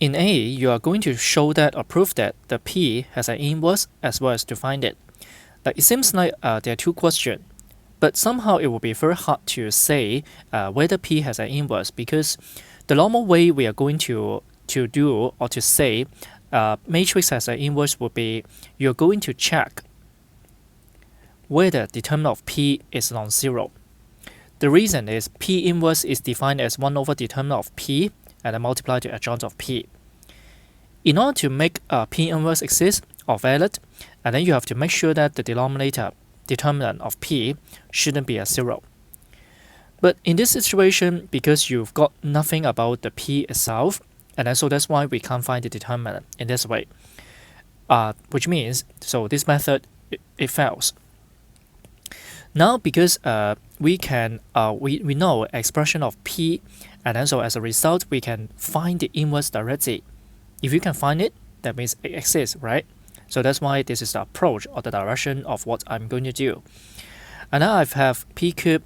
In A, you are going to show that or prove that the P has an inverse as well as to find it. Like it seems like there are two questions, but somehow it will be very hard to say whether P has an inverse, because the normal way we are going to do or to say matrix has an inverse would be you're going to check whether determinant of P is non-zero. The reason is P inverse is defined as 1 over determinant of P and then multiply the adjoint of P. In order to make P inverse exist or valid, and then you have to make sure that the denominator determinant of P shouldn't be a 0. But in this situation, because you've got nothing about the P itself, and then so that's why we can't find the determinant in this way. Which means, so this method, it fails. Now, because we know expression of P, and then so as a result, we can find the inverse directly. If you can find it, that means it exists, right? So that's why this is the approach or the direction of what I'm going to do. And now I have P cubed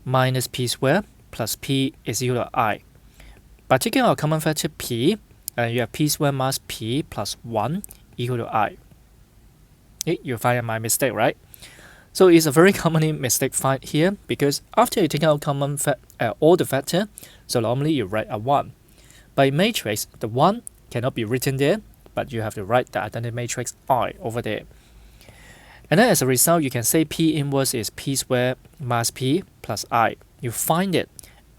minus P squared plus P is equal to I. By taking our common factor P, you have P squared minus P plus 1 equal to I. You find my mistake, right? So it's a very common mistake find here, because after you take out common all the factor, so normally you write a 1. By matrix, the 1 cannot be written there, but you have to write the identity matrix I over there. And then as a result, you can say P inverse is P squared minus P plus I. You find it,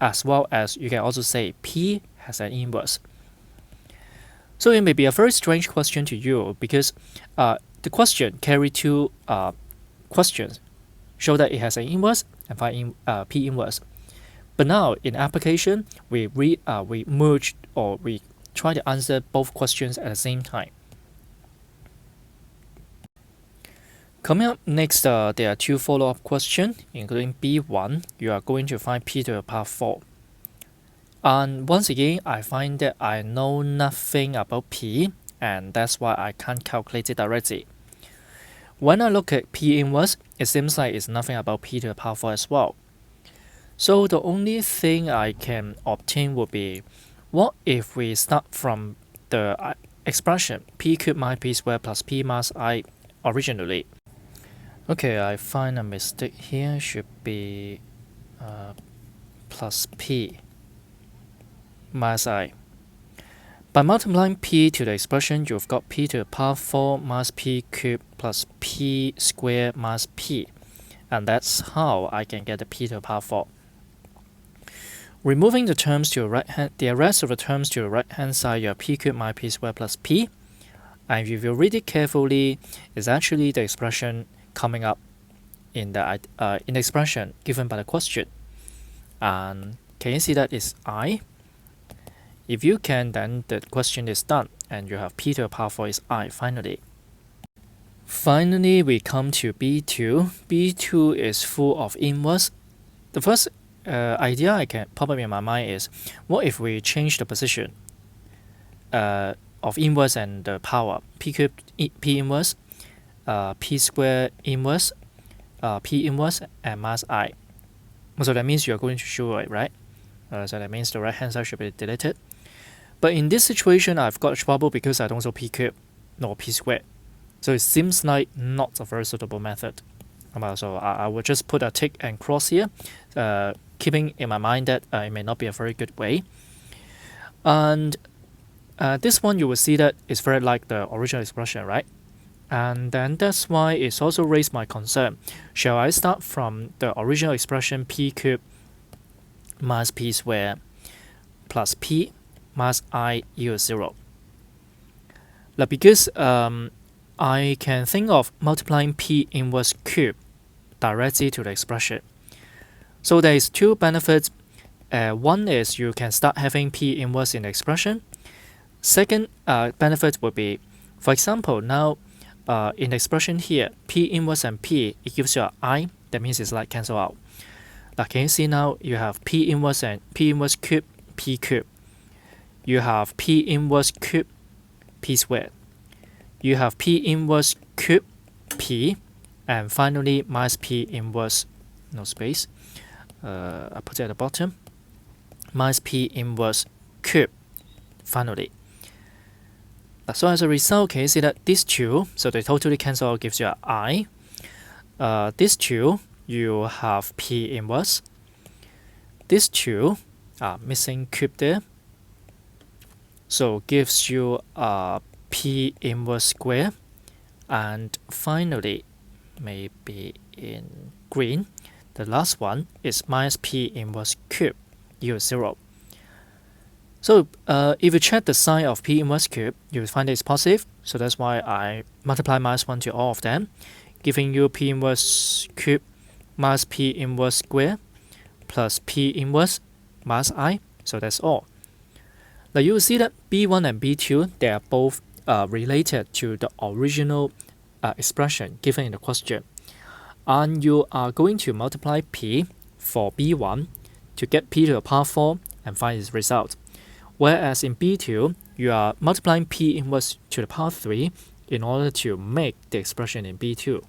as well as you can also say P has an inverse. So it may be a very strange question to you, because the question carry two questions, show that it has an inverse and find P inverse. But now in application, we merge, or we try to answer both questions at the same time. Coming up next, there are two follow-up questions, including B1. You are going to find P to the power 4. And once again, I find that I know nothing about P, and that's why I can't calculate it directly. When I look at P inverse, it seems like it's nothing about P to the power 4 as well. So the only thing I can obtain would be, what if we start from the expression P cubed minus P squared plus P minus I originally? Okay, I find a mistake here. Should be plus P minus I. By multiplying P to the expression, you've got P to the power 4 minus P cubed plus P squared minus P. And that's how I can get the P to the power 4. Removing the terms to the right hand, the rest of the terms to the right hand side, you have P cubed minus P squared plus P. And if you read it carefully, it's actually the expression coming up in the expression given by the question. And can you see that is I? If you can, then the question is done, and you have P to the power 4 is I finally. Finally, we come to B2. B2 is full of inverse. The first idea I can pop up in my mind is, what if we change the position of inverse and the power? P cubed P inverse, P squared inverse, P inverse, and minus I. So that means you are going to show it, right? So that means the right hand side should be deleted. But in this situation, I've got trouble because I don't know P cubed nor P squared. So it seems like not a very suitable method. So I will just put a tick and cross here, keeping in my mind that it may not be a very good way. And this one, you will see that it's very like the original expression, right? And then that's why it's also raised my concern. Shall I start from the original expression P cubed minus P squared plus P minus I equals 0? Now, because I can think of multiplying P inverse cube directly to the expression. So there is two benefits. One is you can start having P inverse in the expression. Second benefit would be, for example, now in the expression here, P inverse and P, it gives you an I. That means it's like cancel out. Now can you see now you have P inverse and P inverse cube, P cube. You have P inverse cube, P squared. You have P inverse cube, P, and finally minus P inverse, no space, I put it at the bottom, minus P inverse cube, finally. So as a result, can you see that these two, so they totally cancel out, gives you an I. These two, you have P inverse. These two are missing cube there. So gives you a P inverse square. And finally, maybe in green, the last one is minus P inverse cube, equals 0. So if you check the sign of P inverse cube, you will find it's positive. So that's why I multiply minus 1 to all of them, giving you P inverse cube minus P inverse square plus P inverse minus I. So that's all. Now you will see that B1 and B2, they are both related to the original expression given in the question. And you are going to multiply P for B1 to get P to the power 4 and find its result. Whereas in B2, you are multiplying P inverse to the power 3 in order to make the expression in B2.